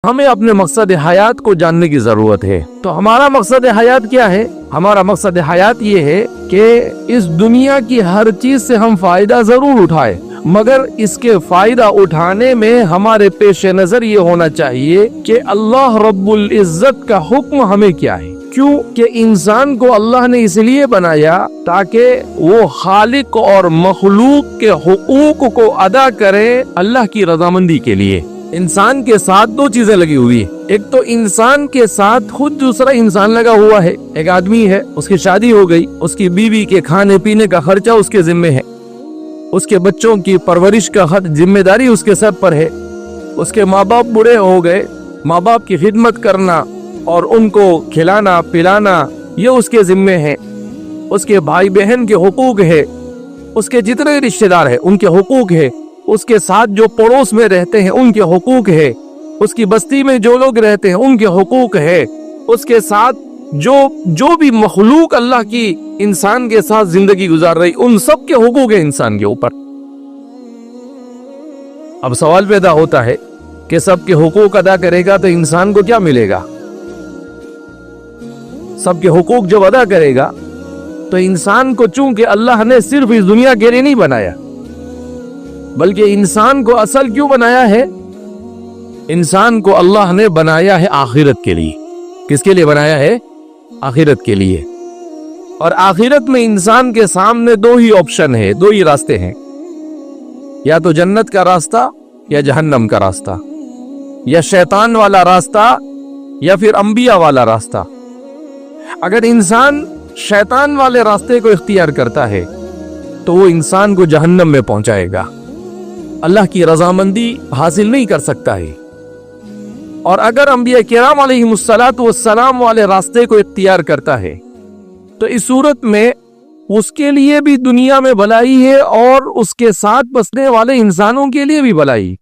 ہمیں اپنے مقصد حیات کو جاننے کی ضرورت ہے۔ تو ہمارا مقصد حیات کیا ہے؟ ہمارا مقصد حیات یہ ہے کہ اس دنیا کی ہر چیز سے ہم فائدہ ضرور اٹھائیں، مگر اس کے فائدہ اٹھانے میں ہمارے پیش نظر یہ ہونا چاہیے کہ اللہ رب العزت کا حکم ہمیں کیا ہے۔ کیوں کہ انسان کو اللہ نے اس لیے بنایا تاکہ وہ خالق اور مخلوق کے حقوق کو ادا کرے اللہ کی رضامندی کے لیے۔ انسان کے ساتھ دو چیزیں لگی ہوئی ہیں، ایک تو انسان کے ساتھ خود دوسرا انسان لگا ہوا ہے، ایک آدمی ہے، اس کی شادی ہو گئی، اس کی بیوی کے کھانے پینے کا خرچہ اس کے ذمہ ہے، اس کے بچوں کی پرورش کا ذمہ داری اس کے سر پر ہے، اس کے ماں باپ بوڑھے ہو گئے، ماں باپ کی خدمت کرنا اور ان کو کھلانا پلانا یہ اس کے ذمہ ہے، اس کے بھائی بہن کے حقوق ہے، اس کے جتنے رشتہ دار ہیں ان کے حقوق ہے، اس کے ساتھ جو پڑوس میں رہتے ہیں ان کے حقوق ہے، اس کی بستی میں جو لوگ رہتے ہیں ان کے حقوق ہے، اس کے ساتھ جو بھی مخلوق اللہ کی انسان کے ساتھ زندگی گزار رہی ان سب کے حقوق ہے انسان کے اوپر۔ اب سوال پیدا ہوتا ہے کہ سب کے حقوق ادا کرے گا تو انسان کو کیا ملے گا؟ سب کے حقوق جب ادا کرے گا تو انسان کو چونکہ اللہ نے صرف اس دنیا کے لیے نہیں بنایا بلکہ انسان کو اصل کیوں بنایا ہے؟ انسان کو اللہ نے بنایا ہے آخرت کے لیے۔ کس کے لیے بنایا ہے؟ آخرت کے لیے۔ اور آخرت میں انسان کے سامنے دو ہی آپشن ہے، دو ہی راستے ہیں، یا تو جنت کا راستہ یا جہنم کا راستہ، یا شیطان والا راستہ یا پھر انبیاء والا راستہ۔ اگر انسان شیطان والے راستے کو اختیار کرتا ہے تو وہ انسان کو جہنم میں پہنچائے گا، اللہ کی رضامندی حاصل نہیں کر سکتا ہے۔ اور اگر انبیاء کرام علیہم السلام والے راستے کو اختیار کرتا ہے تو اس صورت میں اس کے لیے بھی دنیا میں بھلائی ہے اور اس کے ساتھ بسنے والے انسانوں کے لیے بھی بھلائی۔